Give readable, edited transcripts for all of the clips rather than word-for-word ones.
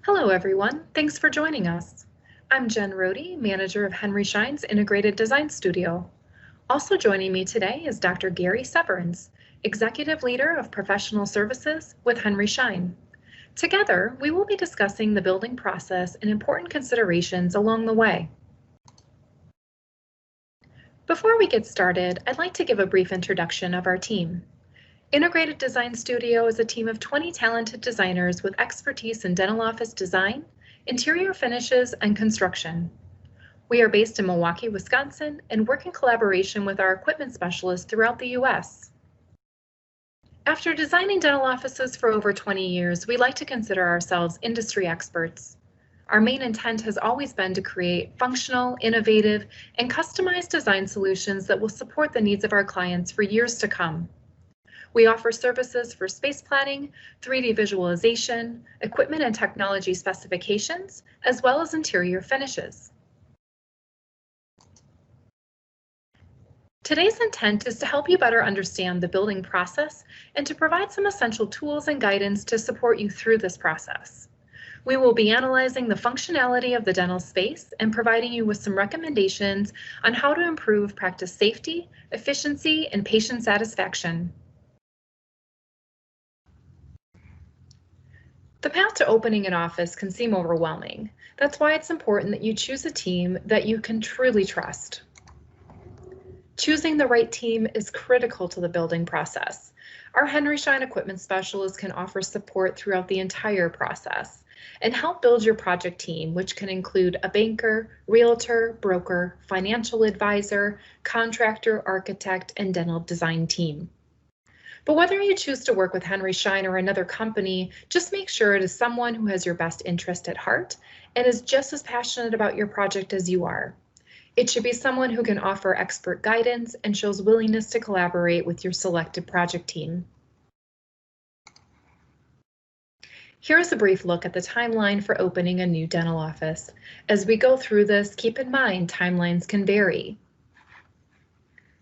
Hello everyone, thanks for joining us. I'm Jen Rhode, manager of Henry Schein's Integrated Design Studio. Also joining me today is Dr. Gary Severance, executive leader of professional services with Henry Schein. Together, we will be discussing the building process and important considerations along the way. Before we get started, I'd like to give a brief introduction of our team. Integrated Design Studio is a team of 20 talented designers with expertise in dental office design, interior finishes, and construction. We are based in Milwaukee, Wisconsin, and work in collaboration with our equipment specialists throughout the U.S. After designing dental offices for over 20 years, we like to consider ourselves industry experts. Our main intent has always been to create functional, innovative, and customized design solutions that will support the needs of our clients for years to come. We offer services for space planning, 3D visualization, equipment and technology specifications, as well as interior finishes. Today's intent is to help you better understand the building process and to provide some essential tools and guidance to support you through this process. We will be analyzing the functionality of the dental space and providing you with some recommendations on how to improve practice safety, efficiency, and patient satisfaction. The path to opening an office can seem overwhelming. That's why it's important that you choose a team that you can truly trust. Choosing the right team is critical to the building process. Our Henry Schein equipment specialists can offer support throughout the entire process and help build your project team, which can include a banker, realtor, broker, financial advisor, contractor, architect, and dental design team. But whether you choose to work with Henry Schein or another company, just make sure it is someone who has your best interest at heart and is just as passionate about your project as you are. It should be someone who can offer expert guidance and shows willingness to collaborate with your selected project team. Here's a brief look at the timeline for opening a new dental office. As we go through this, keep in mind timelines can vary.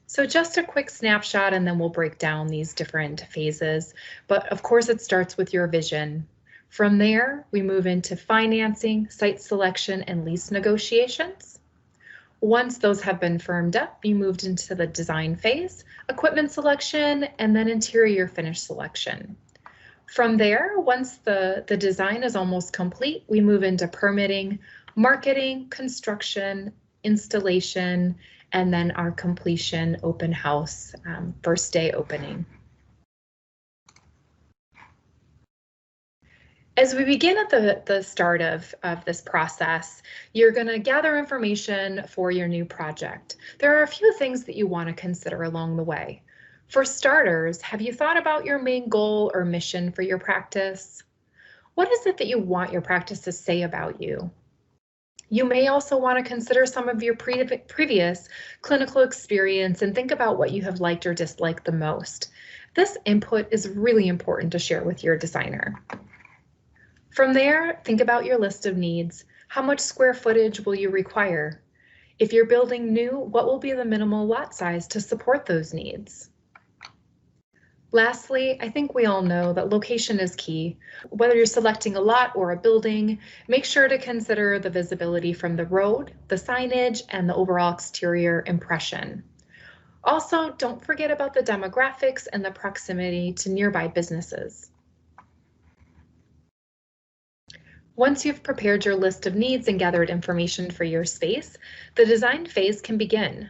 So just a quick snapshot and then we'll break down these different phases. But of course it starts with your vision. From there, we move into financing, site selection, and lease negotiations. Once those have been firmed up, you moved into the design phase, equipment selection, and then interior finish selection. From there, once the design is almost complete, we move into permitting, marketing, construction, installation, and then our completion open house, first day opening. As we begin at the start of this process, you're going to gather information for your new project. There are a few things that you want to consider along the way. For starters, have you thought about your main goal or mission for your practice? What is it that you want your practice to say about you? You may also want to consider some of your previous clinical experience and think about what you have liked or disliked the most. This input is really important to share with your designer. From there, think about your list of needs. How much square footage will you require? If you're building new, what will be the minimal lot size to support those needs? Lastly, I think we all know that location is key. Whether you're selecting a lot or a building, make sure to consider the visibility from the road, the signage, and the overall exterior impression. Also, don't forget about the demographics and the proximity to nearby businesses. Once you've prepared your list of needs and gathered information for your space, the design phase can begin.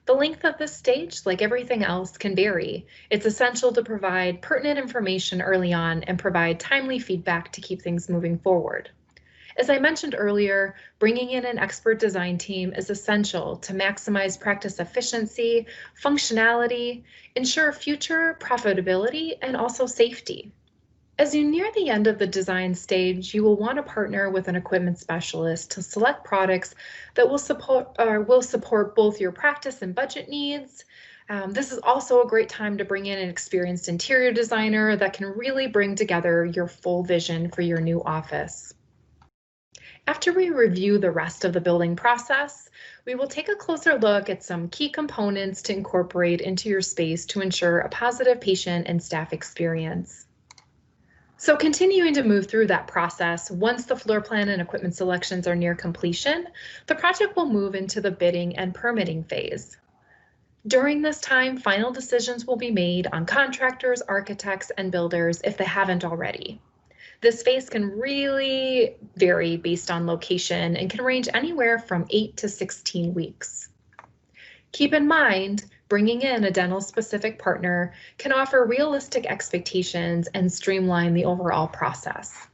The length of this stage, like everything else, can vary. It's essential to provide pertinent information early on and provide timely feedback to keep things moving forward. As I mentioned earlier, bringing in an expert design team is essential to maximize practice efficiency, functionality, ensure future profitability, and also safety. As you near the end of the design stage, you will want to partner with an equipment specialist to select products that will support both your practice and budget needs. This is also a great time to bring in an experienced interior designer that can really bring together your full vision for your new office. After we review the rest of the building process, we will take a closer look at some key components to incorporate into your space to ensure a positive patient and staff experience. So continuing to move through that process, once the floor plan and equipment selections are near completion, the project will move into the bidding and permitting phase. During this time, final decisions will be made on contractors, architects, and builders if they haven't already. This phase can really vary based on location and can range anywhere from 8 to 16 weeks. Keep in mind, bringing in a dental-specific partner can offer realistic expectations and streamline the overall process.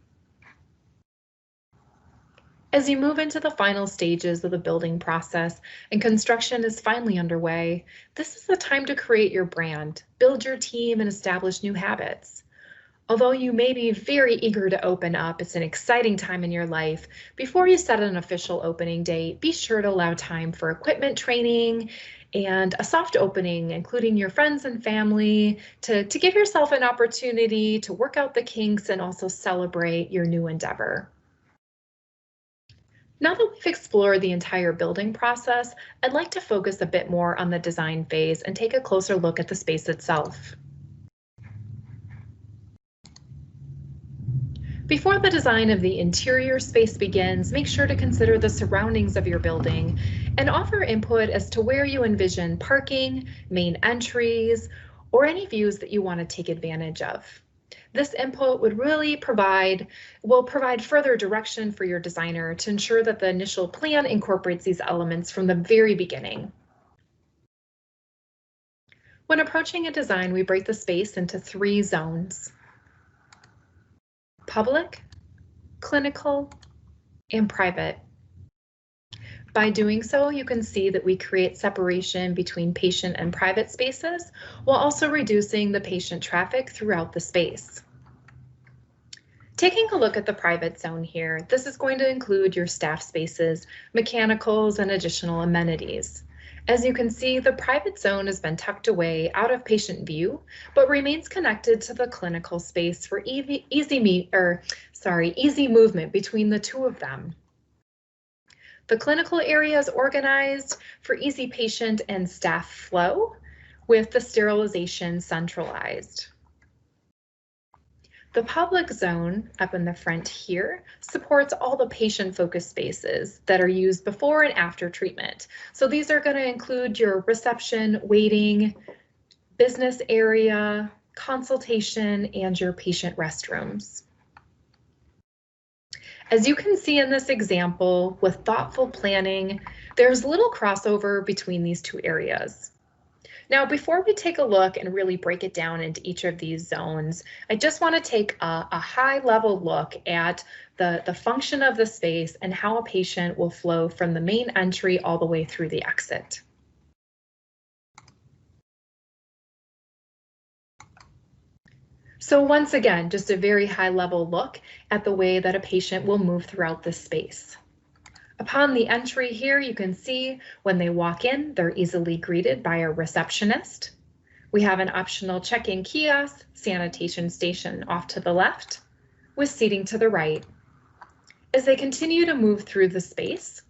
As you move into the final stages of the building process and construction is finally underway, this is the time to create your brand, build your team, and establish new habits. Although you may be very eager to open up, it's an exciting time in your life. Before you set an official opening date, be sure to allow time for equipment training and a soft opening, including your friends and family, to give yourself an opportunity to work out the kinks and also celebrate your new endeavor. Now that we've explored the entire building process, I'd like to focus a bit more on the design phase and take a closer look at the space itself. Before the design of the interior space begins, make sure to consider the surroundings of your building and offer input as to where you envision parking, main entries, or any views that you want to take advantage of. This input will provide further direction for your designer to ensure that the initial plan incorporates these elements from the very beginning. When approaching a design, we break the space into 3 zones: public, clinical, and private. By doing so, you can see that we create separation between patient and private spaces, while also reducing the patient traffic throughout the space. Taking a look at the private zone here, this is going to include your staff spaces, mechanicals, and additional amenities. As you can see, the private zone has been tucked away out of patient view, but remains connected to the clinical space for easy movement between the 2 of them. The clinical area is organized for easy patient and staff flow, with the sterilization centralized. The public zone up in the front here supports all the patient-focused spaces that are used before and after treatment. So these are going to include your reception, waiting, business area, consultation, and your patient restrooms. As you can see in this example, with thoughtful planning, there's little crossover between these 2 areas. Now, before we take a look and really break it down into each of these zones, I just want to take a high-level look at the function of the space and how a patient will flow from the main entry all the way through the exit. So once again, just a very high-level look at the way that a patient will move throughout this space. Upon the entry here, you can see when they walk in, they're easily greeted by a receptionist. We have an optional check-in kiosk, sanitation station off to the left, with seating to the right. As they continue to move through the space,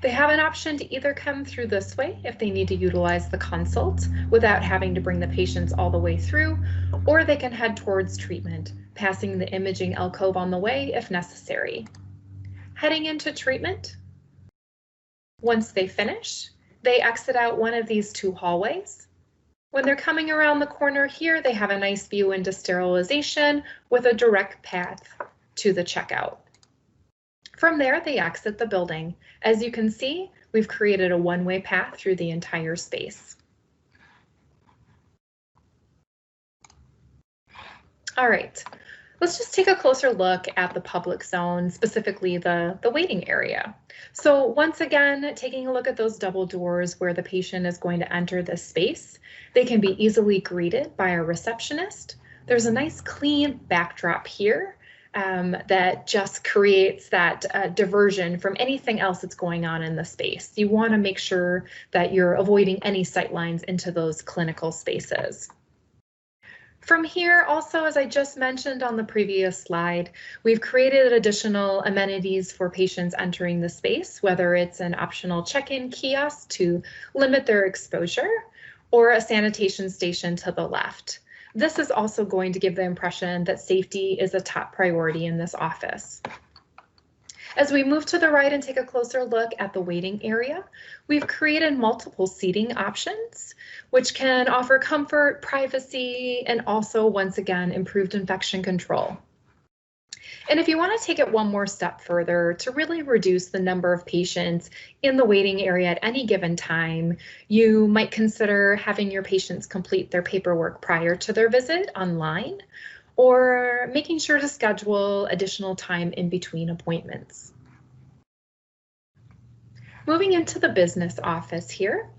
they have an option to either come through this way if they need to utilize the consult without having to bring the patients all the way through, or they can head towards treatment, passing the imaging alcove on the way if necessary. Heading into treatment, once they finish, they exit out one of these 2 hallways. When they're coming around the corner here, they have a nice view into sterilization with a direct path to the checkout. From there, they exit the building. As you can see, we've created a one-way path through the entire space. All right. Let's just take a closer look at the public zone, specifically the waiting area. So once again, taking a look at those double doors where the patient is going to enter this space, they can be easily greeted by a receptionist. There's a nice clean backdrop here that just creates that diversion from anything else that's going on in the space. You want to make sure that you're avoiding any sight lines into those clinical spaces. From here, also, as I just mentioned on the previous slide, we've created additional amenities for patients entering the space, whether it's an optional check-in kiosk to limit their exposure or a sanitation station to the left. This is also going to give the impression that safety is a top priority in this office. As we move to the right and take a closer look at the waiting area, we've created multiple seating options, which can offer comfort, privacy, and also, once again, improved infection control. And if you want to take it one more step further to really reduce the number of patients in the waiting area at any given time, you might consider having your patients complete their paperwork prior to their visit online, or making sure to schedule additional time in between appointments. Moving into the business office here.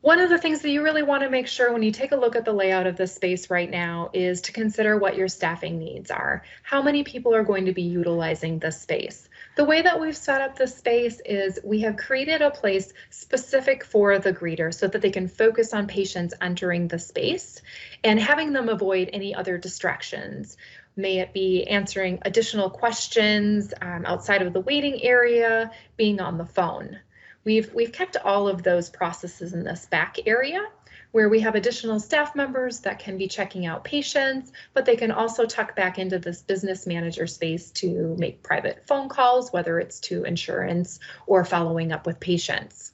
One of the things that you really want to make sure when you take a look at the layout of this space right now is to consider what your staffing needs are. How many people are going to be utilizing this space? The way that we've set up this space is we have created a place specific for the greeter so that they can focus on patients entering the space and having them avoid any other distractions. May it be answering additional questions outside of the waiting area, being on the phone. We've kept all of those processes in this back area where we have additional staff members that can be checking out patients, but they can also tuck back into this business manager space to make private phone calls, whether it's to insurance or following up with patients.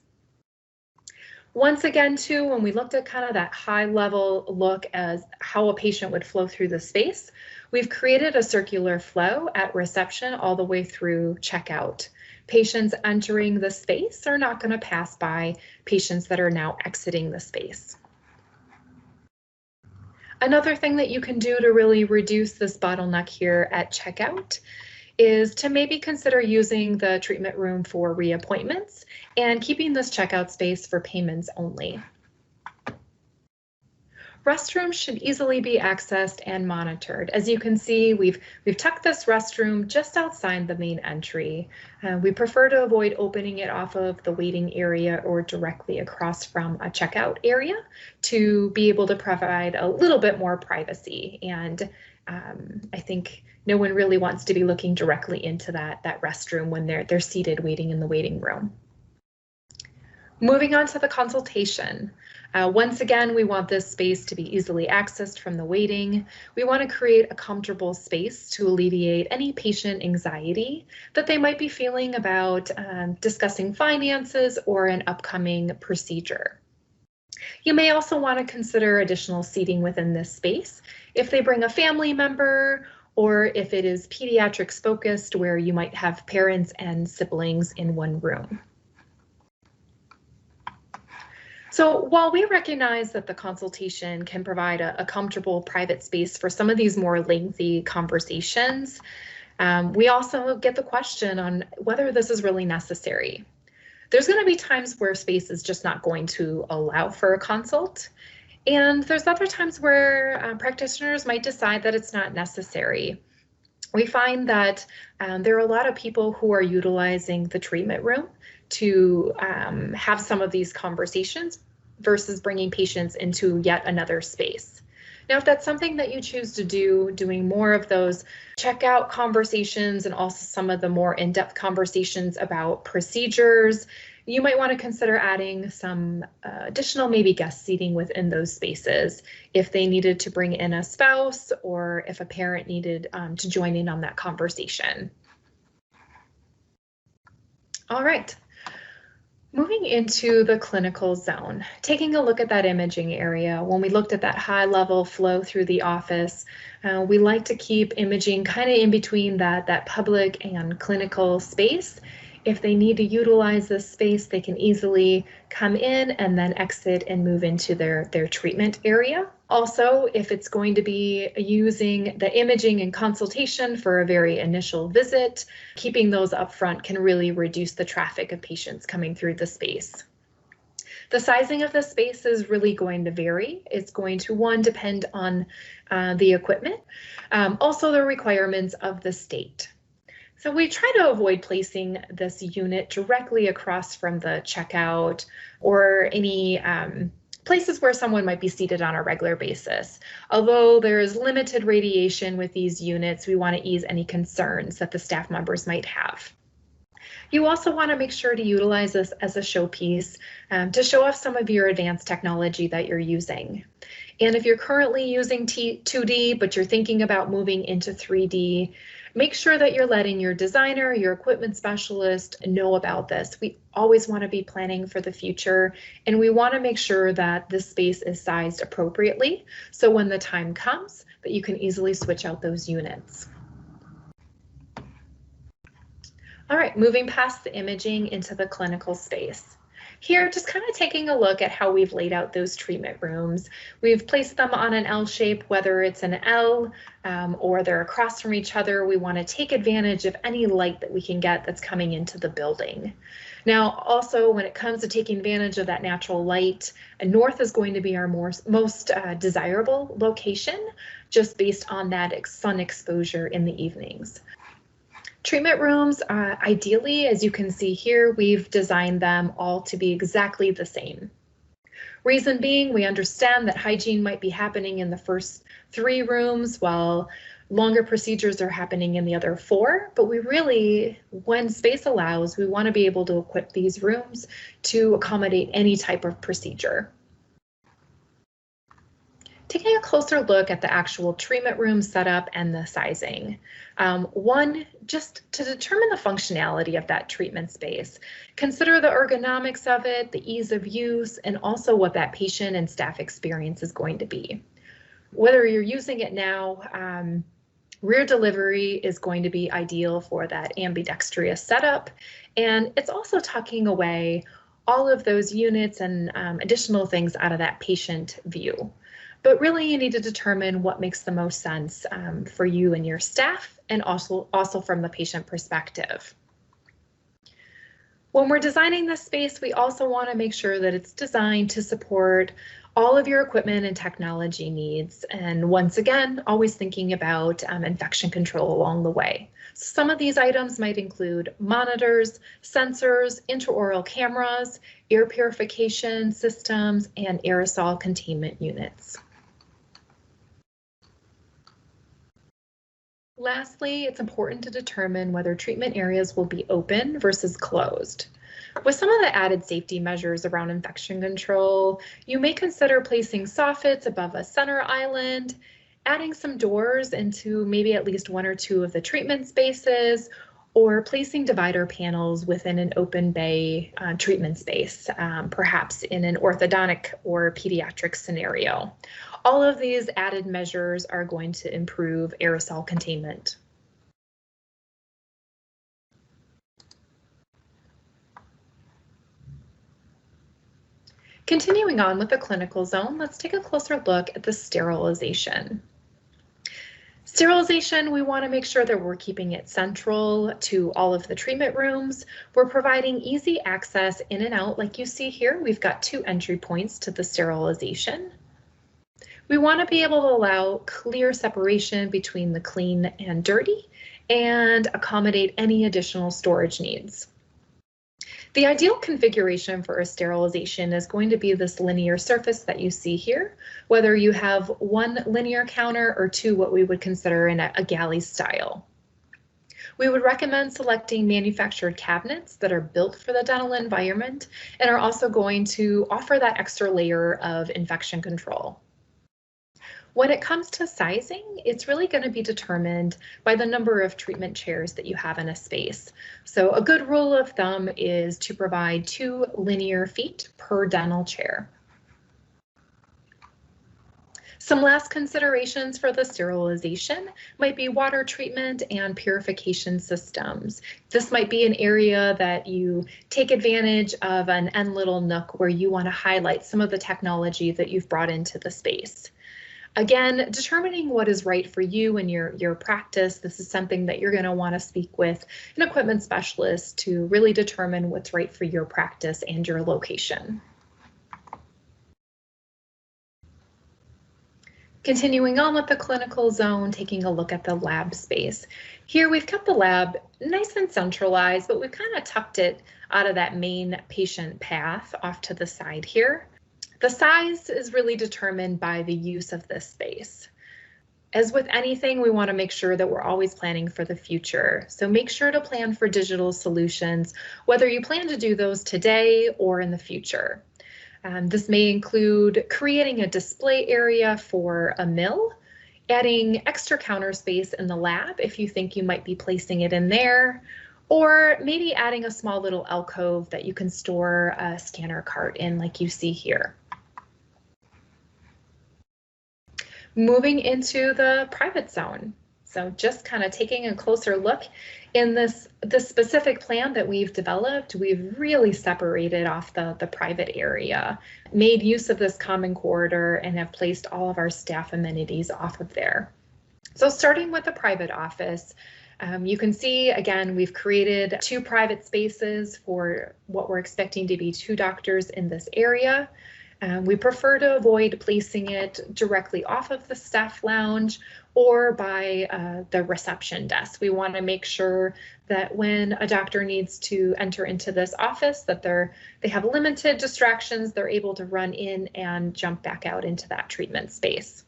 Once again, too, when we looked at kind of that high level look as how a patient would flow through the space, we've created a circular flow at reception all the way through checkout. Patients entering the space are not going to pass by patients that are now exiting the space. Another thing that you can do to really reduce this bottleneck here at checkout is to maybe consider using the treatment room for reappointments and keeping this checkout space for payments only. Restrooms should easily be accessed and monitored. As you can see, we've tucked this restroom just outside the main entry. We prefer to avoid opening it off of the waiting area or directly across from a checkout area to be able to provide a little bit more privacy. And I think no one really wants to be looking directly into that restroom when they're seated waiting in the waiting room. Moving on to the consultation. Once again, we want this space to be easily accessed from the waiting. We want to create a comfortable space to alleviate any patient anxiety that they might be feeling about discussing finances or an upcoming procedure. You may also want to consider additional seating within this space if they bring a family member or if it is pediatrics focused where you might have parents and siblings in one room. So while we recognize that the consultation can provide a comfortable private space for some of these more lengthy conversations, we also get the question on whether this is really necessary. There's going to be times where space is just not going to allow for a consult, and there's other times where practitioners might decide that it's not necessary. We find that there are a lot of people who are utilizing the treatment room to have some of these conversations versus bringing patients into yet another space. Now, if that's something that you choose to do, doing more of those checkout conversations and also some of the more in-depth conversations about procedures, you might want to consider adding some additional maybe guest seating within those spaces if they needed to bring in a spouse or if a parent needed to join in on that conversation. All right. Moving into the clinical zone, taking a look at that imaging area, when we looked at that high level flow through the office, we like to keep imaging kind of in between that public and clinical space. If they need to utilize this space, they can easily come in and then exit and move into their treatment area. Also, if it's going to be using the imaging and consultation for a very initial visit, keeping those up front can really reduce the traffic of patients coming through the space. The sizing of the space is really going to vary. It's going to, one, depend on the equipment, also the requirements of the state. So we try to avoid placing this unit directly across from the checkout or any places where someone might be seated on a regular basis. Although there is limited radiation with these units, we want to ease any concerns that the staff members might have. You also want to make sure to utilize this as a showpiece to show off some of your advanced technology that you're using. And if you're currently using 2D, but you're thinking about moving into 3D, make sure that you're letting your designer, your equipment specialist know about this. We always want to be planning for the future, and we want to make sure that this space is sized appropriately, so when the time comes, that you can easily switch out those units. All right, moving past the imaging into the clinical space. Here, just kind of taking a look at how we've laid out those treatment rooms. We've placed them on an L shape, whether it's an L or they're across from each other. We want to take advantage of any light that we can get that's coming into the building. Now, also, when it comes to taking advantage of that natural light, north is going to be our most desirable location, just based on that sun exposure in the evenings. Treatment rooms, ideally, as you can see here, we've designed them all to be exactly the same. Reason being, we understand that hygiene might be happening in the first 3 rooms while longer procedures are happening in the other 4, but we really, when space allows, we want to be able to equip these rooms to accommodate any type of procedure. Taking a closer look at the actual treatment room setup and the sizing. One, just to determine the functionality of that treatment space, consider the ergonomics of it, the ease of use, and also what that patient and staff experience is going to be. Whether you're using it now, rear delivery is going to be ideal for that ambidextrous setup, and it's also tucking away all of those units and additional things out of that patient view. But really, you need to determine what makes the most sense for you and your staff, and also from the patient perspective. When we're designing this space, we also want to make sure that it's designed to support all of your equipment and technology needs. And once again, always thinking about infection control along the way. So some of these items might include monitors, sensors, intraoral cameras, air purification systems, and aerosol containment units. Lastly, it's important to determine whether treatment areas will be open versus closed. With some of the added safety measures around infection control, you may consider placing soffits above a center island, adding some doors into maybe at least 1 or 2 of the treatment spaces, or placing divider panels within an open bay treatment space, perhaps in an orthodontic or pediatric scenario. All of these added measures are going to improve aerosol containment. Continuing on with the clinical zone, let's take a closer look at the sterilization. Sterilization, we want to make sure that we're keeping it central to all of the treatment rooms. We're providing easy access in and out. Like you see here, we've got 2 entry points to the sterilization. We want to be able to allow clear separation between the clean and dirty and accommodate any additional storage needs. The ideal configuration for a sterilization is going to be this linear surface that you see here, whether you have 1 linear counter or 2 what we would consider in a galley style. We would recommend selecting manufactured cabinets that are built for the dental environment and are also going to offer that extra layer of infection control. When it comes to sizing, it's really going to be determined by the number of treatment chairs that you have in a space. So a good rule of thumb is to provide 2 linear feet per dental chair. Some last considerations for the sterilization might be water treatment and purification systems. This might be an area that you take advantage of an end little nook where you want to highlight some of the technology that you've brought into the space. Again, determining what is right for you and your practice, this is something that you're going to want to speak with an equipment specialist to really determine what's right for your practice and your location. Continuing on with the clinical zone, taking a look at the lab space. Here we've kept the lab nice and centralized, but we've kind of tucked it out of that main patient path off to the side here. The size is really determined by the use of this space. As with anything, we want to make sure that we're always planning for the future. So make sure to plan for digital solutions, whether you plan to do those today or in the future. This may include creating a display area for a mill, adding extra counter space in the lab if you think you might be placing it in there, or maybe adding a small little alcove that you can store a scanner cart in like you see here. Moving into the private zone. So just kind of taking a closer look in this specific plan that we've developed, we've really separated off the private area, made use of this common corridor, and have placed all of our staff amenities off of there. So starting with the private office, you can see, again, we've created 2 private spaces for what we're expecting to be 2 doctors in this area. We prefer to avoid placing it directly off of the staff lounge or by the reception desk. We want to make sure that when a doctor needs to enter into this office, that they have limited distractions, they're able to run in and jump back out into that treatment space.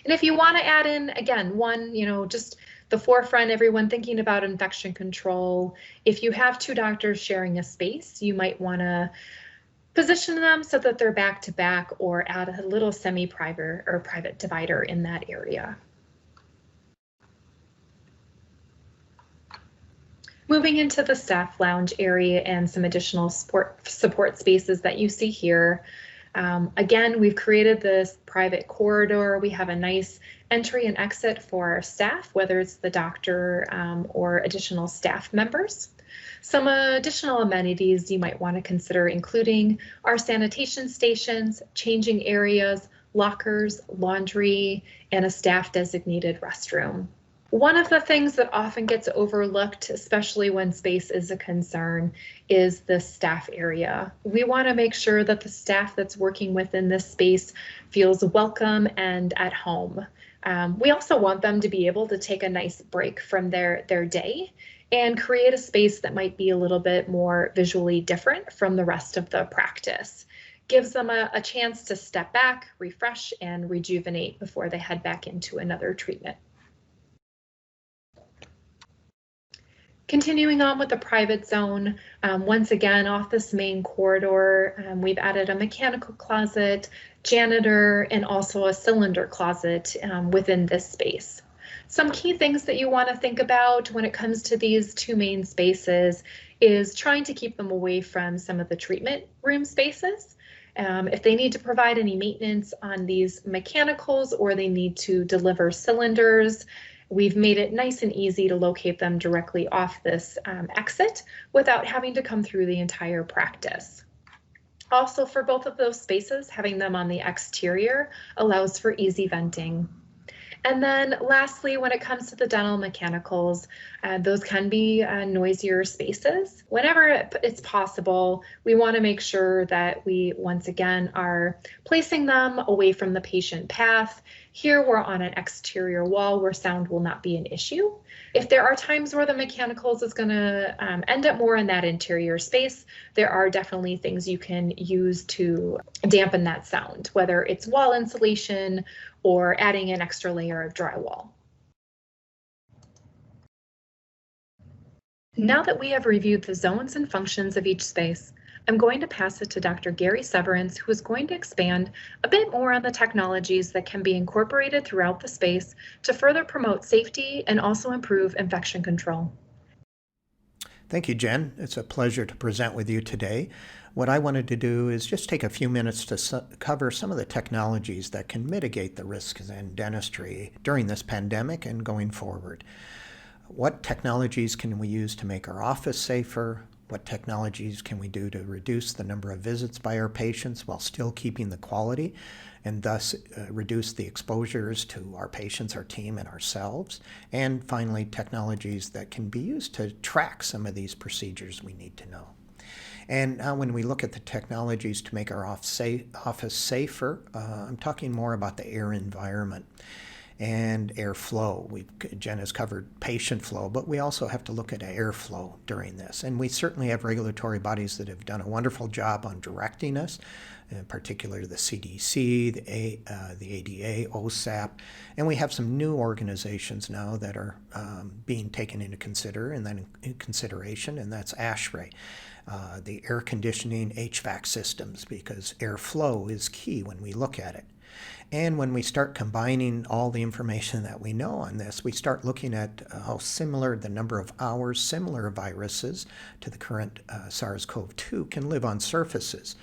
And if you want to add in, again, one, just the forefront, everyone thinking about infection control, if you have 2 doctors sharing a space, you might want to position them so that they're back to back or add a little semi-private or private divider in that area. Moving into the staff lounge area and some additional support spaces that you see here. Again, we've created this private corridor. We have a nice entry and exit for our staff, whether it's the doctor or additional staff members. Some additional amenities you might want to consider including our sanitation stations, changing areas, lockers, laundry, and a staff designated restroom. One of the things that often gets overlooked, especially when space is a concern, is the staff area. We want to make sure that the staff that's working within this space feels welcome and at home. We also want them to be able to take a nice break from their day and create a space that might be a little bit more visually different from the rest of the practice. Gives them a chance to step back, refresh, and rejuvenate before they head back into another treatment. Continuing on with the private zone, once again, off this main corridor, we've added a mechanical closet, janitor, and also a cylinder closet within this space. Some key things that you want to think about when it comes to these 2 main spaces is trying to keep them away from some of the treatment room spaces. If they need to provide any maintenance on these mechanicals or they need to deliver cylinders, we've made it nice and easy to locate them directly off this exit without having to come through the entire practice. Also, for both of those spaces, having them on the exterior allows for easy venting. And then lastly, when it comes to the dental mechanicals, those can be noisier spaces. Whenever it's possible, we want to make sure that we, once again, are placing them away from the patient path. Here we're on an exterior wall where sound will not be an issue. If there are times where the mechanicals is going to end up more in that interior space, there are definitely things you can use to dampen that sound, whether it's wall insulation or adding an extra layer of drywall. Now that we have reviewed the zones and functions of each space, I'm going to pass it to Dr. Gary Severance, who is going to expand a bit more on the technologies that can be incorporated throughout the space to further promote safety and also improve infection control. Thank you, Jen. It's a pleasure to present with you today. What I wanted to do is just take a few minutes to cover some of the technologies that can mitigate the risks in dentistry during this pandemic and going forward. What technologies can we use to make our office safer? What technologies can we do to reduce the number of visits by our patients while still keeping the quality and thus reduce the exposures to our patients, our team, and ourselves? And finally, technologies that can be used to track some of these procedures we need to know. And now when we look at the technologies to make our office safer, I'm talking more about the air environment. and airflow. Jen has covered patient flow, but we also have to look at airflow during this. And we certainly have regulatory bodies that have done a wonderful job on directing us, in particular the CDC, the ADA, OSAP, and we have some new organizations now that are being taken into consideration, and that's ASHRAE. The air conditioning HVAC systems, because airflow is key when we look at it. And when we start combining all the information that we know on this, we start looking at how similar the number of hours similar viruses to the current SARS-CoV-2 can live on surfaces.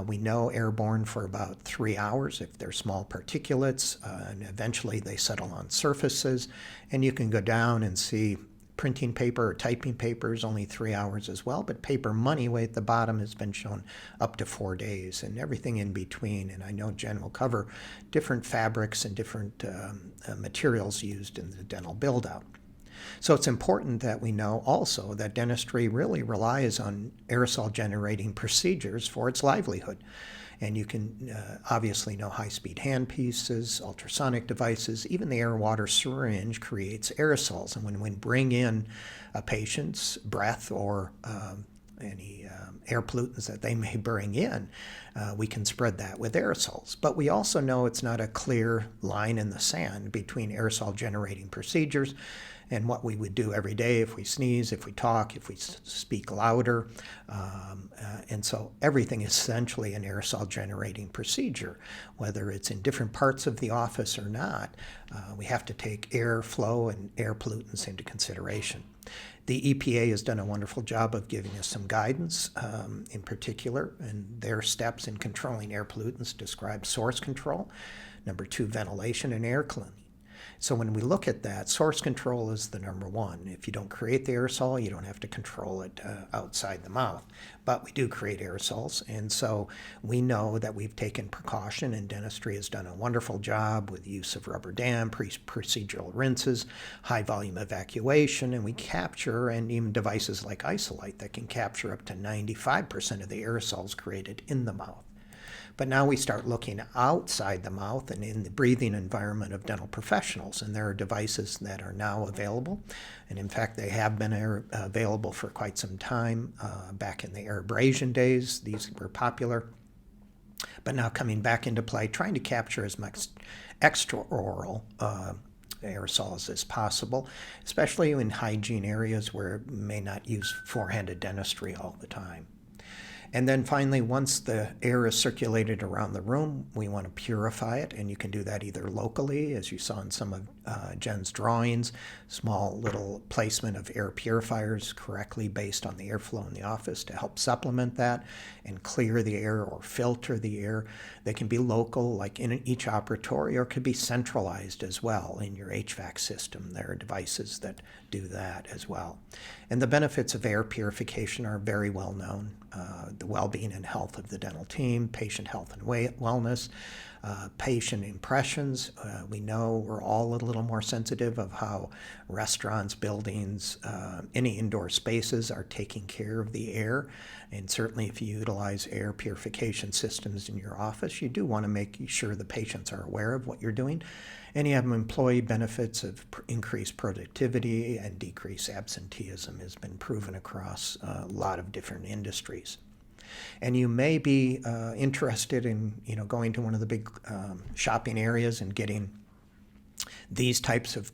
We know airborne for about 3 hours if they're small particulates, and eventually they settle on surfaces. And you can go down and see printing paper or typing paper is only 3 hours as well, but paper money way at the bottom has been shown up to 4 days, and everything in between. And I know Jen will cover different fabrics and different materials used in the dental build-out. So it's important that we know also that dentistry really relies on aerosol generating procedures for its livelihood. And you can obviously know high-speed handpieces, ultrasonic devices, even the air-water syringe creates aerosols. And when we bring in a patient's breath or any air pollutants that they may bring in, we can spread that with aerosols. But we also know it's not a clear line in the sand between aerosol generating procedures and what we would do every day if we sneeze, if we talk, if we speak louder. And so everything is essentially an aerosol generating procedure, whether it's in different parts of the office or not. We have to take air flow and air pollutants into consideration. The EPA has done a wonderful job of giving us some guidance, in particular, and their steps in controlling air pollutants describe source control. Number 2, ventilation and air cleaning. So when we look at that, source control is the number one. If you don't create the aerosol, you don't have to control it outside the mouth. But we do create aerosols, and so we know that we've taken precaution, and dentistry has done a wonderful job with use of rubber dam, procedural rinses, high volume evacuation, and we capture, and even devices like Isolite that can capture up to 95% of the aerosols created in the mouth. But now we start looking outside the mouth and in the breathing environment of dental professionals, and there are devices that are now available. And in fact, they have been available for quite some time. Back in the air abrasion days, these were popular. But now coming back into play, trying to capture as much extraoral aerosols as possible, especially in hygiene areas where we may not use four-handed dentistry all the time. And then finally, once the air is circulated around the room, we want to purify it, and you can do that either locally, as you saw in some of Jen's drawings, small little placement of air purifiers correctly based on the airflow in the office to help supplement that and clear the air or filter the air. They can be local, like in each operatory, or could be centralized as well in your HVAC system. There are devices that do that as well. And the benefits of air purification are very well known. The well-being and health of the dental team, patient health and wellness, patient impressions. We know we're all a little more sensitive of how restaurants, buildings, any indoor spaces are taking care of the air. And certainly if you utilize air purification systems in your office, you do want to make sure the patients are aware of what you're doing. And you have employee benefits of increased productivity and decreased absenteeism has been proven across a lot of different industries. And you may be interested in going to one of the big shopping areas and getting these types of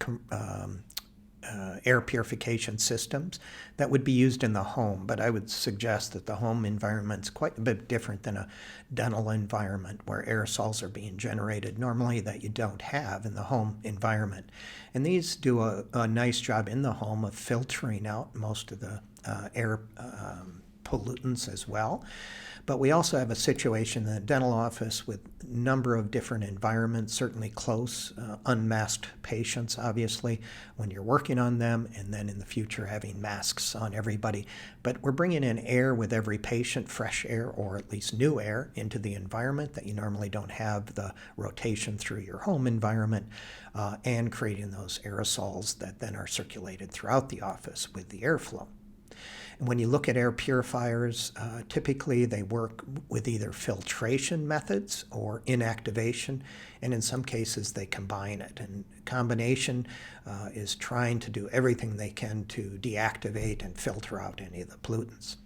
air purification systems that would be used in the home. But I would suggest that the home environment is quite a bit different than a dental environment where aerosols are being generated normally that you don't have in the home environment. And these do a nice job in the home of filtering out most of the air pollutants as well. But we also have a situation in the dental office with a number of different environments, certainly close, unmasked patients, obviously, when you're working on them, and then in the future having masks on everybody. But we're bringing in air with every patient, fresh air, or at least new air, into the environment that you normally don't have the rotation through your home environment, and creating those aerosols that then are circulated throughout the office with the airflow. And when you look at air purifiers, typically they work with either filtration methods or inactivation, and in some cases they combine it. And combination is trying to do everything they can to deactivate and filter out any of the pollutants.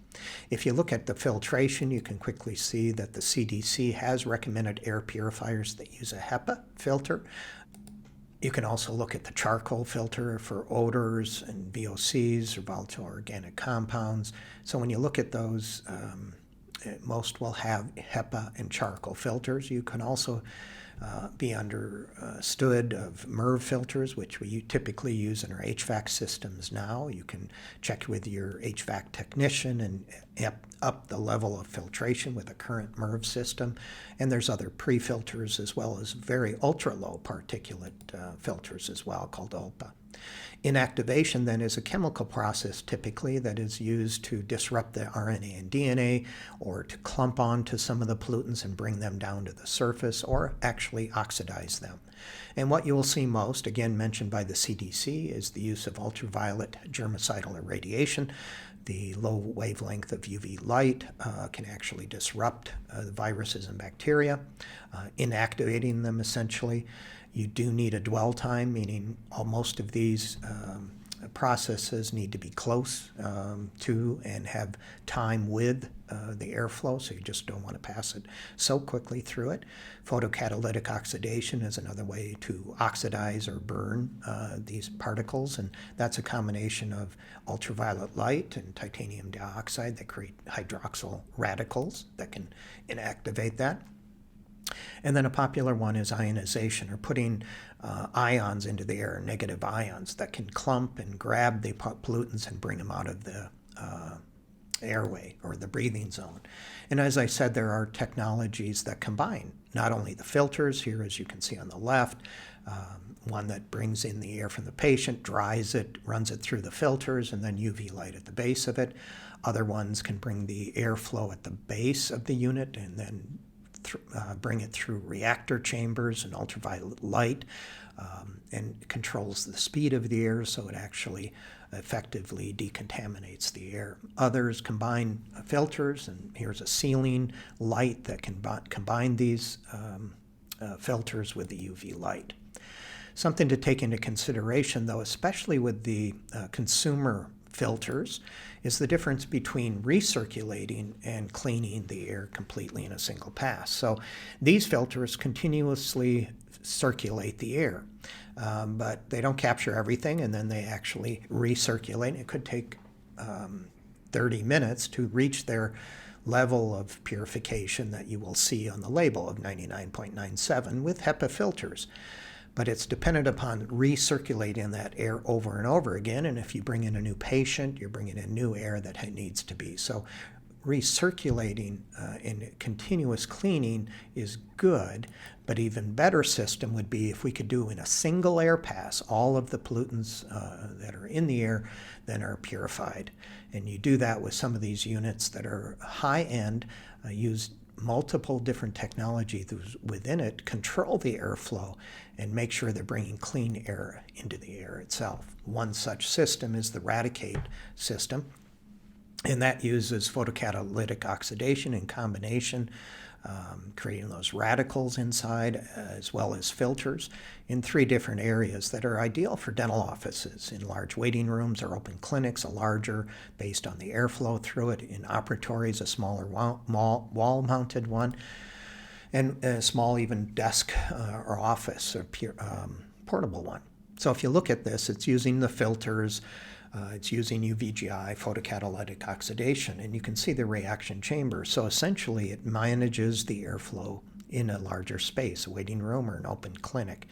If you look at the filtration, you can quickly see that the CDC has recommended air purifiers that use a HEPA filter. You can also look at the charcoal filter for odors and VOCs, or volatile organic compounds. So when you look at those, most will have HEPA and charcoal filters. You can also be understood of MERV filters, which we typically use in our HVAC systems now. You can check with your HVAC technician and up the level of filtration with a current MERV system. And there's other pre-filters as well as very ultra-low particulate filters as well, called ULPA. Inactivation then is a chemical process typically that is used to disrupt the RNA and DNA, or to clump onto some of the pollutants and bring them down to the surface, or actually oxidize them. And what you will see most, again mentioned by the CDC, is the use of ultraviolet germicidal irradiation. The low wavelength of UV light can actually disrupt the viruses and bacteria, inactivating them essentially. You do need a dwell time, meaning most of these processes need to be close to and have time with the airflow, so you just don't want to pass it so quickly through it. Photocatalytic oxidation is another way to oxidize or burn these particles, and that's a combination of ultraviolet light and titanium dioxide that create hydroxyl radicals that can inactivate that. And then a popular one is ionization, or putting ions into the air, negative ions that can clump and grab the pollutants and bring them out of the airway or the breathing zone. And as I said, there are technologies that combine not only the filters here, as you can see on the left, one that brings in the air from the patient, dries it, runs it through the filters, and then UV light at the base of it. Other ones can bring the airflow at the base of the unit and then bring it through reactor chambers and ultraviolet light, and controls the speed of the air so it actually effectively decontaminates the air. Others combine filters, and here's a ceiling light that can combine these filters with the UV light. Something to take into consideration, though, especially with the consumer filters, is the difference between recirculating and cleaning the air completely in a single pass. So these filters continuously circulate the air, but they don't capture everything, and then they actually recirculate. It could take 30 minutes to reach their level of purification that you will see on the label of 99.97 with HEPA filters. But it's dependent upon recirculating that air over and over again. And if you bring in a new patient, you're bringing in new air that needs to be. So recirculating and continuous cleaning is good, but even better system would be if we could do in a single air pass all of the pollutants that are in the air then are purified. And you do that with some of these units that are high-end, use multiple different technologies within it, control the airflow, and make sure they're bringing clean air into the air itself. One such system is the Radicate system, and that uses photocatalytic oxidation in combination, creating those radicals inside, as well as filters in 3 different areas that are ideal for dental offices, in large waiting rooms or open clinics, a larger based on the airflow through it, in operatories, a smaller wall-mounted one, and a small even desk or office or portable one. So if you look at this, it's using the filters, it's using UVGI, photocatalytic oxidation, and you can see the reaction chamber. So essentially it manages the airflow in a larger space, a waiting room or an open clinic.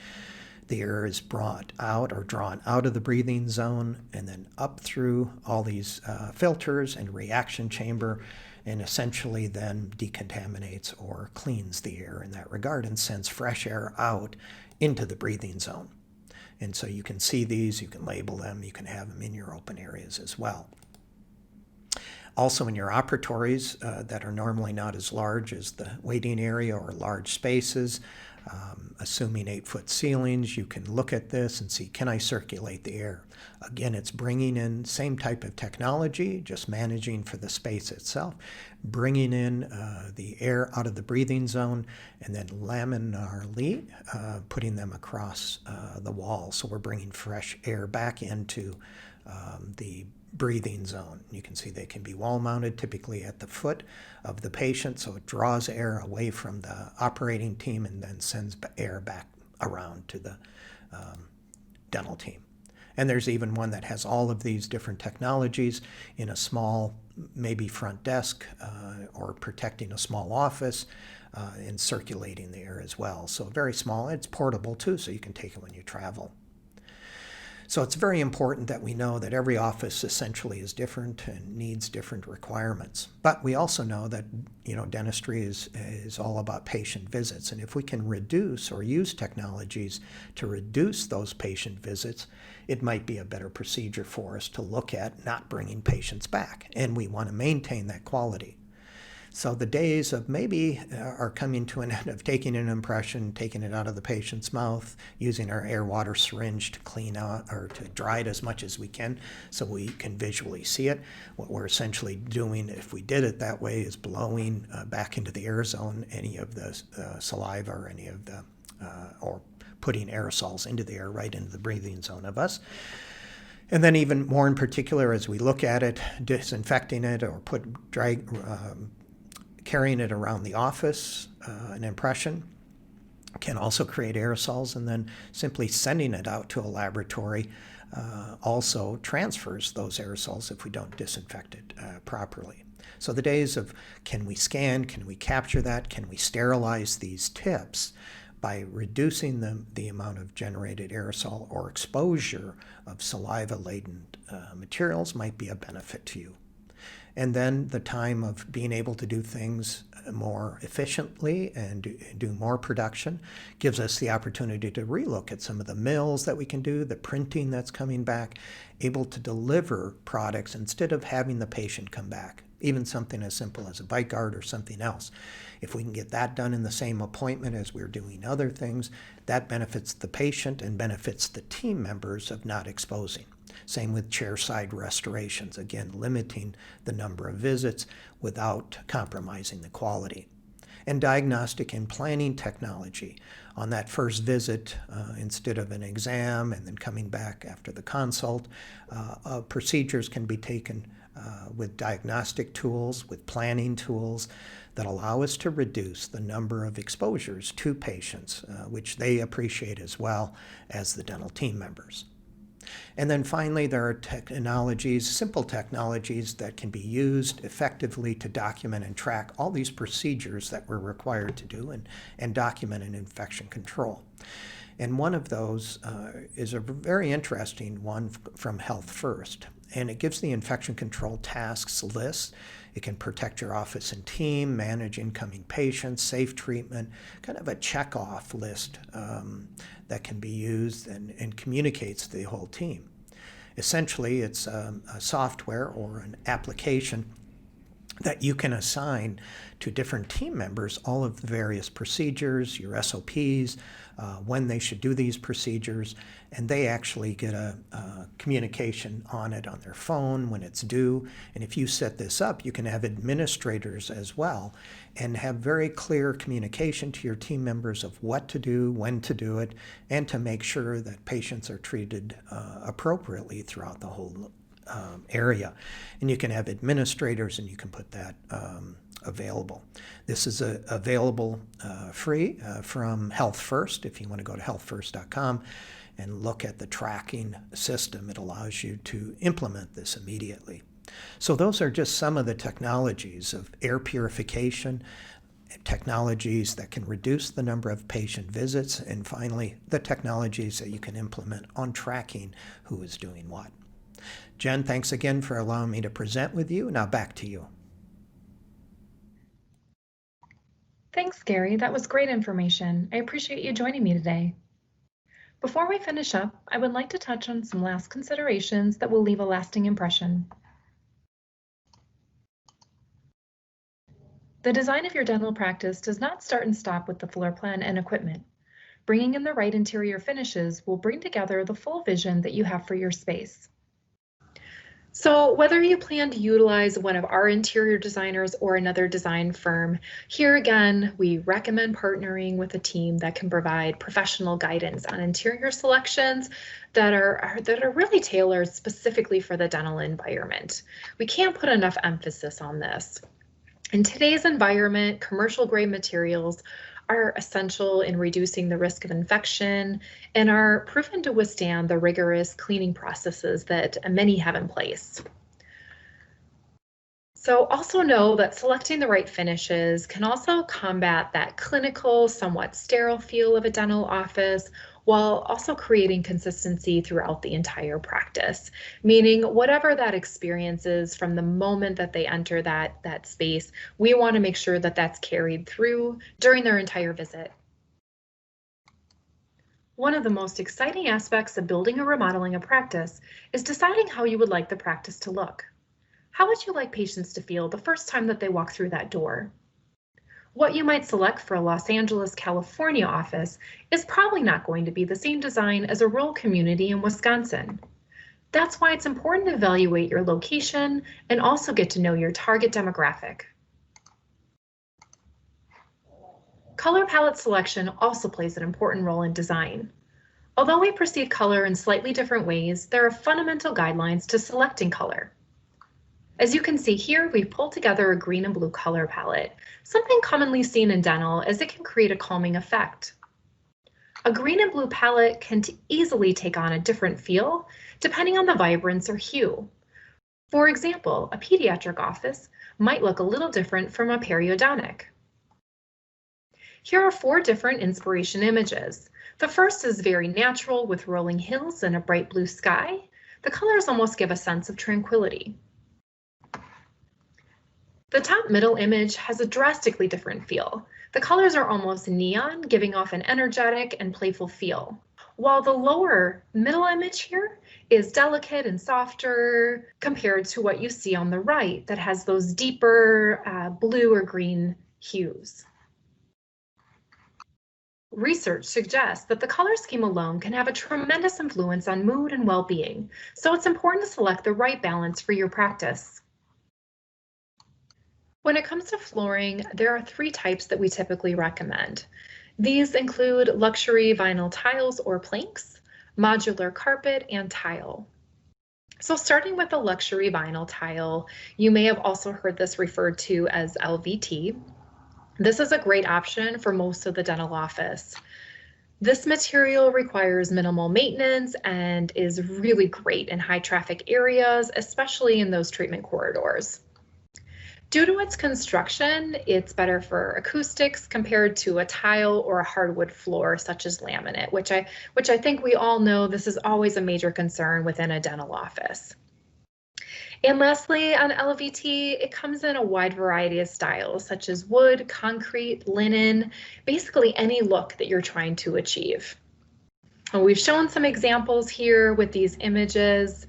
The air is brought out or drawn out of the breathing zone and then up through all these filters and reaction chamber, and essentially then decontaminates or cleans the air in that regard and sends fresh air out into the breathing zone. And so you can see these, you can label them, you can have them in your open areas as well. Also in your operatories that are normally not as large as the waiting area or large spaces, Assuming 8-foot ceilings, you can look at this and see, can I circulate the air? Again, it's bringing in same type of technology, just managing for the space itself, bringing in the air out of the breathing zone, and then laminarly putting them across the wall. So we're bringing fresh air back into the breathing zone. You can see they can be wall mounted, typically at the foot of the patient, so it draws air away from the operating team and then sends air back around to the dental team. And there's even one that has all of these different technologies in a small, maybe front desk or protecting a small office and circulating the air as well. So very small. It's portable too, so you can take it when you travel. So it's very important that we know that every office essentially is different and needs different requirements. But we also know that, dentistry is all about patient visits. And if we can reduce or use technologies to reduce those patient visits, it might be a better procedure for us to look at not bringing patients back. And we want to maintain that quality. So the days of maybe are coming to an end of taking an impression, taking it out of the patient's mouth, using our air water syringe to clean out or to dry it as much as we can so we can visually see it. What we're essentially doing, if we did it that way, is blowing back into the air zone any of the saliva or any of the, or putting aerosols into the air right into the breathing zone of us. And then even more in particular, as we look at it, disinfecting it or carrying it around the office, an impression, can also create aerosols, and then simply sending it out to a laboratory also transfers those aerosols if we don't disinfect it properly. So the days of can we scan, can we capture that, can we sterilize these tips by reducing the amount of generated aerosol or exposure of saliva-laden materials might be a benefit to you. And then the time of being able to do things more efficiently and do more production gives us the opportunity to relook at some of the mills that we can do, the printing that's coming back, able to deliver products instead of having the patient come back. Even something as simple as a bite guard or something else. If we can get that done in the same appointment as we're doing other things, that benefits the patient and benefits the team members of not exposing. Same with chairside restorations, again, limiting the number of visits without compromising the quality. And diagnostic and planning technology. On that first visit, instead of an exam and then coming back after the consult, procedures can be taken with diagnostic tools, with planning tools that allow us to reduce the number of exposures to patients, which they appreciate as well as the dental team members. And then finally, there are technologies, simple technologies that can be used effectively to document and track all these procedures that we're required to do and document an infection control. And one of those is a very interesting one from Health First. And it gives the infection control tasks list. It can protect your office and team, manage incoming patients, safe treatment, kind of a check-off list that can be used and communicates to the whole team. Essentially, it's a software or an application that you can assign to different team members all of the various procedures, your SOPs, when they should do these procedures, and they actually get a communication on it on their phone when it's due. And if you set this up, you can have administrators as well and have very clear communication to your team members of what to do, when to do it, and to make sure that patients are treated appropriately throughout the whole area. And you can have administrators and you can put that available. This is available free from Health First. If you want to go to healthfirst.com and look at the tracking system, it allows you to implement this immediately. So those are just some of the technologies of air purification, technologies that can reduce the number of patient visits, and finally, the technologies that you can implement on tracking who is doing what. Jen, thanks again for allowing me to present with you. Now back to you. Thanks, Gary. That was great information. I appreciate you joining me today. Before we finish up, I would like to touch on some last considerations that will leave a lasting impression. The design of your dental practice does not start and stop with the floor plan and equipment. Bringing in the right interior finishes will bring together the full vision that you have for your space. So whether you plan to utilize one of our interior designers or another design firm, here again, we recommend partnering with a team that can provide professional guidance on interior selections that are really tailored specifically for the dental environment. We can't put enough emphasis on this. In today's environment, commercial grade materials are essential in reducing the risk of infection and are proven to withstand the rigorous cleaning processes that many have in place. So also know that selecting the right finishes can also combat that clinical, somewhat sterile feel of a dental office, while also creating consistency throughout the entire practice, meaning whatever that experience is from the moment that they enter that space, we want to make sure that that's carried through during their entire visit. One of the most exciting aspects of building or remodeling a practice is deciding how you would like the practice to look. How would you like patients to feel the first time that they walk through that door? What you might select for a Los Angeles, California office is probably not going to be the same design as a rural community in Wisconsin. That's why it's important to evaluate your location and also get to know your target demographic. Color palette selection also plays an important role in design. Although we perceive color in slightly different ways, there are fundamental guidelines to selecting color. As you can see here, we've pulled together a green and blue color palette, something commonly seen in dental as it can create a calming effect. A green and blue palette can easily take on a different feel depending on the vibrance or hue. For example, a pediatric office might look a little different from a periodontic. Here are 4 different inspiration images. The first is very natural with rolling hills and a bright blue sky. The colors almost give a sense of tranquility. The top middle image has a drastically different feel. The colors are almost neon, giving off an energetic and playful feel. While the lower middle image here is delicate and softer compared to what you see on the right that has those deeper blue or green hues. Research suggests that the color scheme alone can have a tremendous influence on mood and well-being, so it's important to select the right balance for your practice. When it comes to flooring, there are 3 types that we typically recommend. These include luxury vinyl tiles or planks, modular carpet, and tile. So starting with the luxury vinyl tile, you may have also heard this referred to as LVT. This is a great option for most of the dental office. This material requires minimal maintenance and is really great in high traffic areas, especially in those treatment corridors. Due to its construction, it's better for acoustics compared to a tile or a hardwood floor such as laminate, which I think we all know this is always a major concern within a dental office. And lastly, on LVT, it comes in a wide variety of styles such as wood, concrete, linen, basically any look that you're trying to achieve. And we've shown some examples here with these images.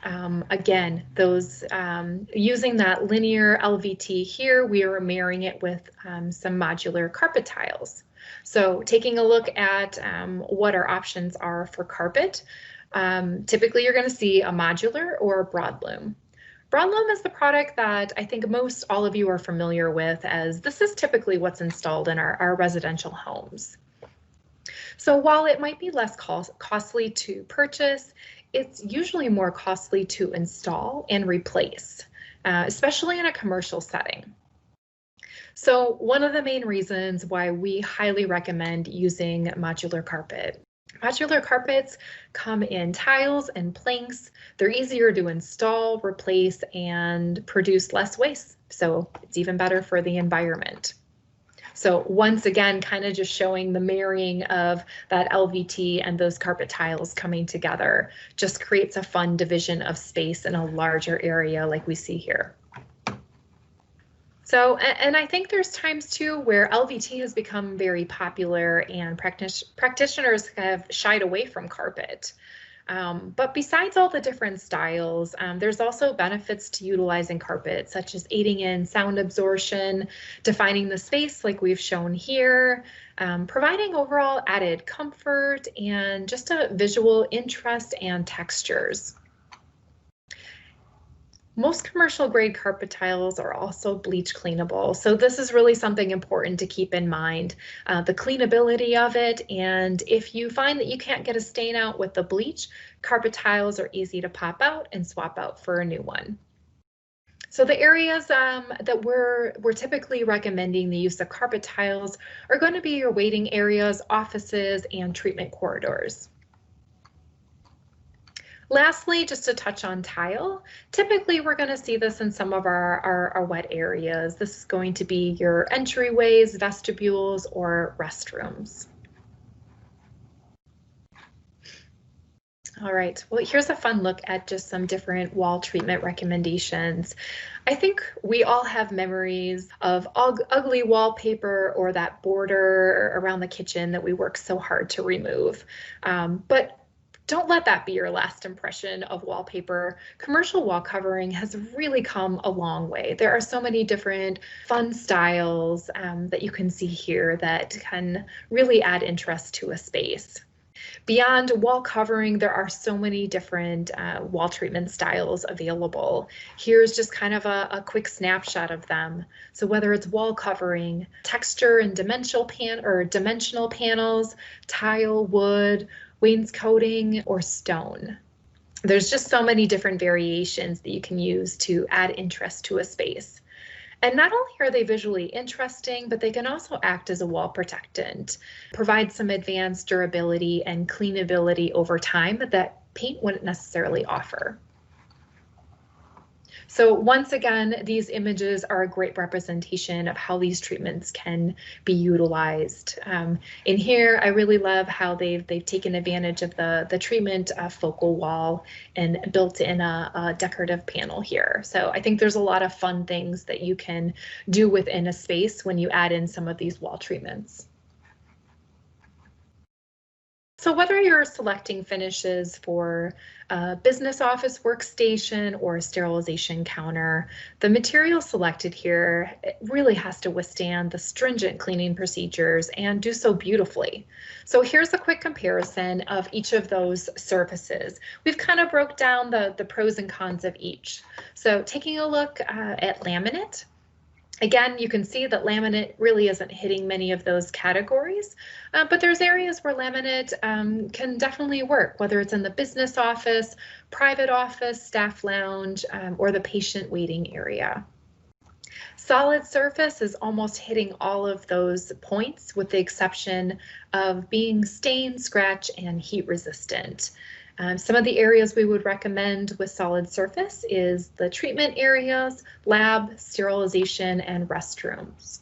Again, those using that linear LVT here, we are marrying it with some modular carpet tiles. So taking a look at what our options are for carpet, typically you're going to see a modular or a broadloom. Broadloom is the product that I think most all of you are familiar with, as this is typically what's installed in our residential homes. So while it might be less costly to purchase, it's usually more costly to install and replace, especially in a commercial setting. So one of the main reasons why we highly recommend using modular carpet. Modular carpets come in tiles and planks. They're easier to install, replace, and produce less waste. So it's even better for the environment. So once again, kind of just showing the marrying of that LVT and those carpet tiles coming together just creates a fun division of space in a larger area like we see here. So, and I think there's times too where LVT has become very popular and practitioners have shied away from carpet. But besides all the different styles, there's also benefits to utilizing carpet, such as aiding in sound absorption, defining the space like we've shown here, providing overall added comfort, and just a visual interest and textures. Most commercial grade carpet tiles are also bleach cleanable. So this is really something important to keep in mind, the cleanability of it. And if you find that you can't get a stain out with the bleach, carpet tiles are easy to pop out and swap out for a new one. So the areas that we're typically recommending the use of carpet tiles are going to be your waiting areas, offices, and treatment corridors. Lastly, just to touch on tile, typically we're going to see this in some of our wet areas. This is going to be your entryways, vestibules, or restrooms. All right, well, here's a fun look at just some different wall treatment recommendations. I think we all have memories of ugly wallpaper or that border around the kitchen that we work so hard to remove. But don't let that be your last impression of wallpaper. Commercial wall covering has really come a long way. There are so many different fun styles that you can see here that can really add interest to a space. Beyond wall covering, there are so many different wall treatment styles available. Here's just kind of a quick snapshot of them. So whether it's wall covering, texture and dimensional panels, tile, wood, wainscoting, or stone. There's just so many different variations that you can use to add interest to a space. And not only are they visually interesting, but they can also act as a wall protectant, provide some advanced durability and cleanability over time that paint wouldn't necessarily offer. So once again, these images are a great representation of how these treatments can be utilized. In here, I really love how they've taken advantage of the treatment focal wall and built in a decorative panel here. So I think there's a lot of fun things that you can do within a space when you add in some of these wall treatments. So whether you're selecting finishes for a business office workstation or a sterilization counter, the material selected here really has to withstand the stringent cleaning procedures and do so beautifully. So here's a quick comparison of each of those surfaces. We've kind of broke down the pros and cons of each. So taking a look at laminate. Again, you can see that laminate really isn't hitting many of those categories, but there's areas where laminate can definitely work, whether it's in the business office, private office, staff lounge, or the patient waiting area. Solid surface is almost hitting all of those points with the exception of being stain, scratch, and heat resistant. Some of the areas we would recommend with solid surface is the treatment areas, lab, sterilization, and restrooms.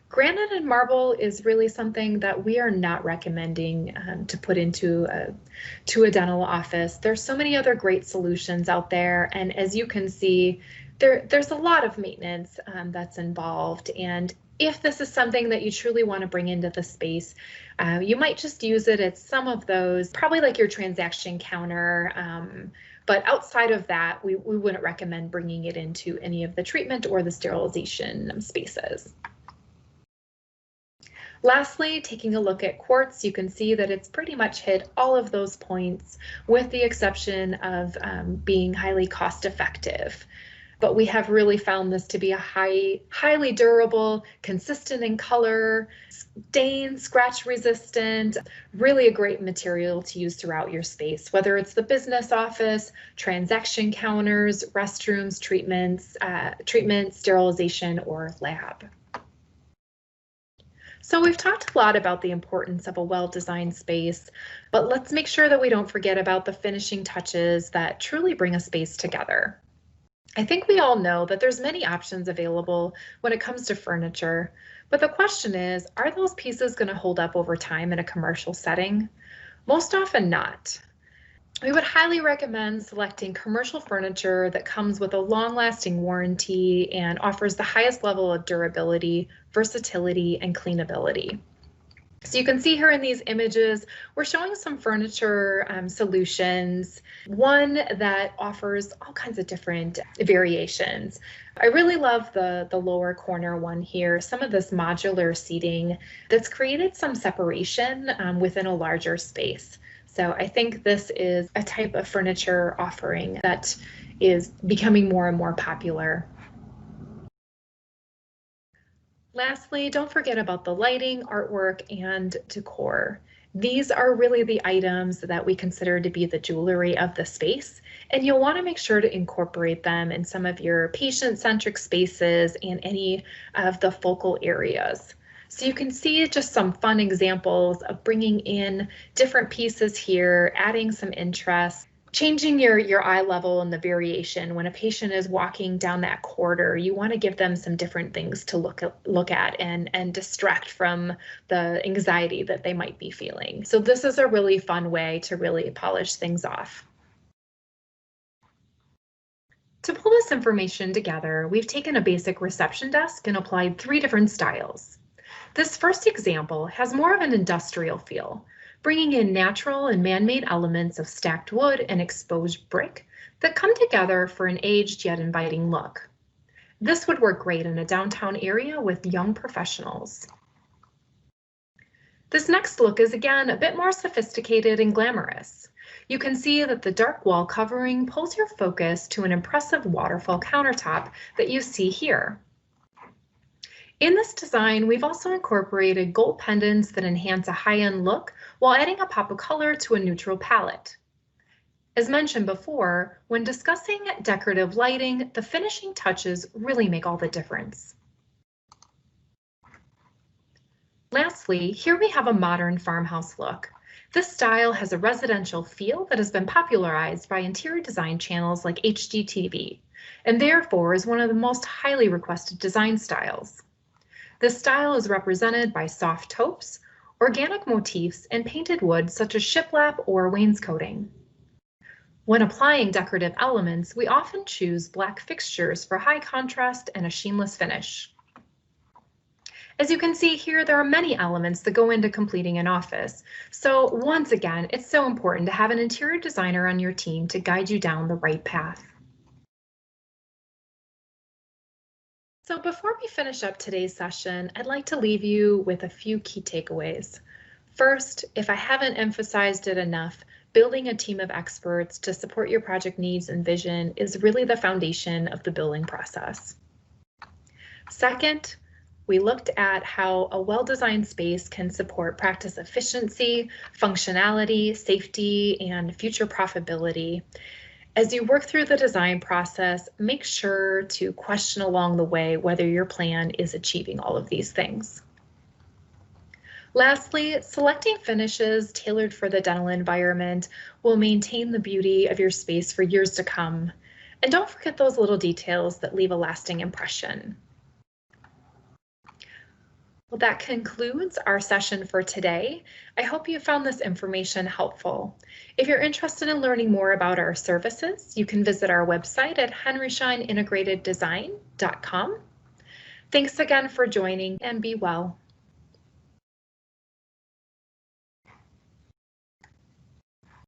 Granite and marble is really something that we are not recommending to put into a dental office. There's so many other great solutions out there, and as you can see, there's a lot of maintenance that's involved. And if this is something that you truly want to bring into the space, you might just use it at some of those, probably like your transaction counter. But outside of that, we wouldn't recommend bringing it into any of the treatment or the sterilization spaces. Lastly, taking a look at quartz, you can see that it's pretty much hit all of those points with the exception of being highly cost effective. But we have really found this to be a highly durable, consistent in color, stain, scratch resistant, really a great material to use throughout your space, whether it's the business office, transaction counters, restrooms, treatments, sterilization, or lab. So we've talked a lot about the importance of a well-designed space, but let's make sure that we don't forget about the finishing touches that truly bring a space together. I think we all know that there's many options available when it comes to furniture, but the question is, are those pieces going to hold up over time in a commercial setting? Most often not. We would highly recommend selecting commercial furniture that comes with a long-lasting warranty and offers the highest level of durability, versatility, and cleanability. So you can see here in these images, we're showing some furniture solutions, one that offers all kinds of different variations. I really love the lower corner one here, some of this modular seating that's created some separation within a larger space. So I think this is a type of furniture offering that is becoming more and more popular. Lastly, don't forget about the lighting, artwork, and decor. These are really the items that we consider to be the jewelry of the space, and you'll want to make sure to incorporate them in some of your patient-centric spaces and any of the focal areas. So you can see just some fun examples of bringing in different pieces here, adding some interest, changing your eye level and the variation. When a patient is walking down that corridor, you want to give them some different things to look at and distract from the anxiety that they might be feeling. So this is a really fun way to really polish things off. To pull this information together, we've taken a basic reception desk and applied 3 different styles. This first example has more of an industrial feel, bringing in natural and man-made elements of stacked wood and exposed brick that come together for an aged yet inviting look. This would work great in a downtown area with young professionals. This next look is again a bit more sophisticated and glamorous. You can see that the dark wall covering pulls your focus to an impressive waterfall countertop that you see here. In this design, we've also incorporated gold pendants that enhance a high-end look while adding a pop of color to a neutral palette. As mentioned before, when discussing decorative lighting, the finishing touches really make all the difference. Lastly, here we have a modern farmhouse look. This style has a residential feel that has been popularized by interior design channels like HGTV, and therefore is one of the most highly requested design styles. This style is represented by soft taupes, organic motifs, and painted wood such as shiplap or wainscoting. When applying decorative elements, we often choose black fixtures for high contrast and a sheenless finish. As you can see here, there are many elements that go into completing an office. So once again, it's so important to have an interior designer on your team to guide you down the right path. So before we finish up today's session, I'd like to leave you with a few key takeaways. First, if I haven't emphasized it enough, building a team of experts to support your project needs and vision is really the foundation of the building process. Second, we looked at how a well-designed space can support practice efficiency, functionality, safety, and future profitability. As you work through the design process, make sure to question along the way whether your plan is achieving all of these things. Lastly, selecting finishes tailored for the dental environment will maintain the beauty of your space for years to come. And don't forget those little details that leave a lasting impression. Well, that concludes our session for today. I hope you found this information helpful. If you're interested in learning more about our services, you can visit our website at henryscheinintegrateddesign.com. Thanks again for joining, and be well.